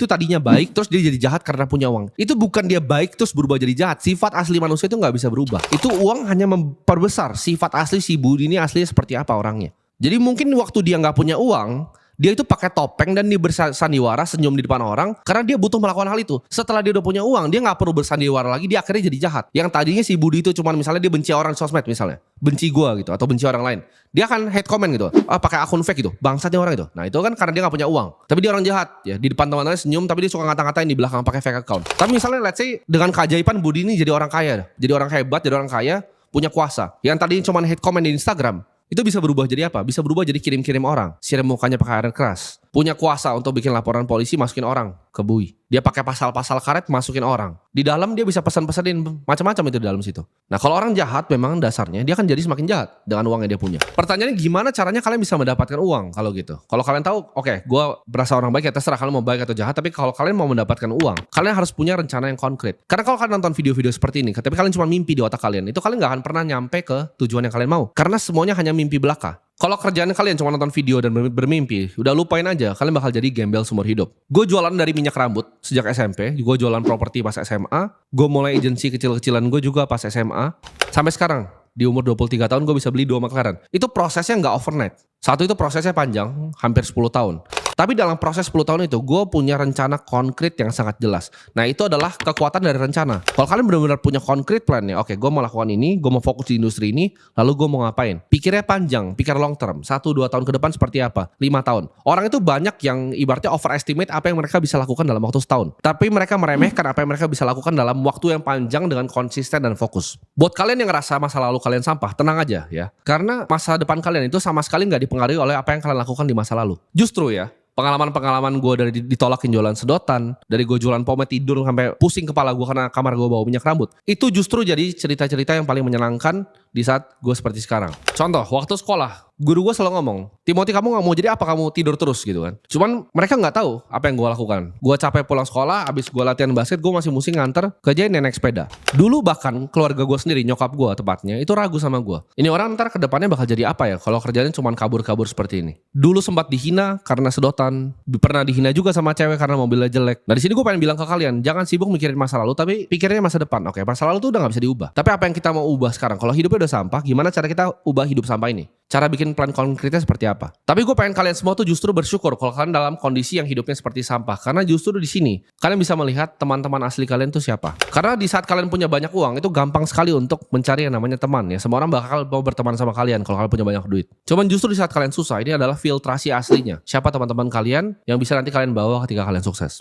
itu tadinya baik terus dia jadi jahat karena punya uang. Itu bukan dia baik terus berubah jadi jahat. Sifat asli manusia itu nggak bisa berubah. Itu uang hanya memperbesar sifat asli si Budi ini aslinya seperti apa orangnya. Jadi mungkin waktu dia nggak punya uang, dia itu pakai topeng dan dia bersandiwara senyum di depan orang karena dia butuh melakukan hal itu. Setelah dia udah punya uang, dia nggak perlu bersandiwara lagi, dia akhirnya jadi jahat. Yang tadinya si Budi itu cuman misalnya dia benci orang di sosmed misalnya, benci gua gitu atau benci orang lain. Dia akan hate comment gitu, pakai akun fake gitu, bangsatnya orang itu. Nah itu kan karena dia nggak punya uang, tapi dia orang jahat ya. Di depan teman-temannya senyum, tapi dia suka ngata-ngatain di belakang pakai fake account. Tapi misalnya let's say dengan keajaiban Budi ini jadi orang kaya, jadi orang hebat, jadi orang kaya, punya kuasa. Yang tadinya cuma hate comment di Instagram, itu bisa berubah jadi apa? Bisa berubah jadi kirim-kirim orang, siram mukanya pakai air keras. Punya kuasa untuk bikin laporan polisi, masukin orang ke bui. Dia pakai pasal-pasal karet, masukin orang. Di dalam dia bisa pesan-pesanin macam-macam itu di dalam situ. Nah kalau orang jahat memang dasarnya dia akan jadi semakin jahat dengan uang yang dia punya. Pertanyaannya gimana caranya kalian bisa mendapatkan uang kalau gitu? Kalau kalian tahu, oke, gue berasa orang baik ya terserah kalian mau baik atau jahat. Tapi kalau kalian mau mendapatkan uang, kalian harus punya rencana yang konkret. Karena kalau kalian nonton video-video seperti ini, tapi kalian cuma mimpi di otak kalian, itu kalian gak akan pernah nyampe ke tujuan yang kalian mau. Karena semuanya hanya mimpi belaka. Kalau kerjaan kalian cuma nonton video dan bermimpi, udah lupain aja, kalian bakal jadi gembel seumur hidup. Gue jualan dari minyak rambut sejak SMP, gue jualan properti pas SMA, gue mulai agensi kecil-kecilan gue juga pas SMA, sampai sekarang di umur 23 tahun gue bisa beli 2 McLaren. Itu prosesnya nggak overnight. Satu itu prosesnya panjang, hampir 10 tahun. Tapi dalam proses 10 tahun itu, gue punya rencana konkret yang sangat jelas. Nah itu adalah kekuatan dari rencana. Kalau kalian benar-benar punya konkret plan ya, oke gue mau lakukan ini, gue mau fokus di industri ini, lalu gue mau ngapain. Pikirnya panjang, pikir long term. 1-2 tahun ke depan seperti apa, 5 tahun. Orang itu banyak yang ibaratnya overestimate apa yang mereka bisa lakukan dalam waktu setahun. Tapi mereka meremehkan apa yang mereka bisa lakukan dalam waktu yang panjang dengan konsisten dan fokus. Buat kalian yang ngerasa masa lalu kalian sampah, tenang aja ya. Karena masa depan kalian itu sama sekali nggak dipengaruhi oleh apa yang kalian lakukan di masa lalu. Justru ya, pengalaman-pengalaman gue dari ditolakin jualan sedotan, dari gue jualan pomade tidur sampai pusing kepala gue karena kamar gue bau minyak rambut. Itu justru jadi cerita-cerita yang paling menyenangkan di saat gue seperti sekarang. Contoh, waktu sekolah, guru gue selalu ngomong, Timothy kamu gak mau jadi apa, kamu tidur terus gitu kan. Cuman mereka gak tahu apa yang gue lakukan. Gue capek pulang sekolah, abis gue latihan basket, gue masih mesti nganter ke Jain naik sepeda. Dulu bahkan keluarga gue sendiri, nyokap gue tepatnya, itu ragu sama gue. Ini orang ntar kedepannya bakal jadi apa ya kalau kerjanya cuma kabur-kabur seperti ini. Dulu sempat dihina karena sedotan, pernah dihina juga sama cewek karena mobilnya jelek. Nah di sini gue pengen bilang ke kalian, jangan sibuk mikirin masa lalu, tapi pikirnya masa depan. Oke, masa lalu tuh udah gak bisa diubah. Tapi apa yang kita mau ubah sekarang? Kalau hidupnya udah sampah, gimana cara kita ubah hidup sampah ini? Cara bikin plan konkretnya seperti apa? Tapi gue pengen kalian semua tuh justru bersyukur kalau kalian dalam kondisi yang hidupnya seperti sampah. Karena justru di sini kalian bisa melihat teman-teman asli kalian tuh siapa. Karena di saat kalian punya banyak uang itu gampang sekali untuk mencari yang namanya teman ya. Semua orang bakal mau berteman sama kalian kalau kalian punya banyak duit. Cuman justru di saat kalian susah, ini adalah filtrasi aslinya. Siapa teman-teman kalian yang bisa nanti kalian bawa ketika kalian sukses.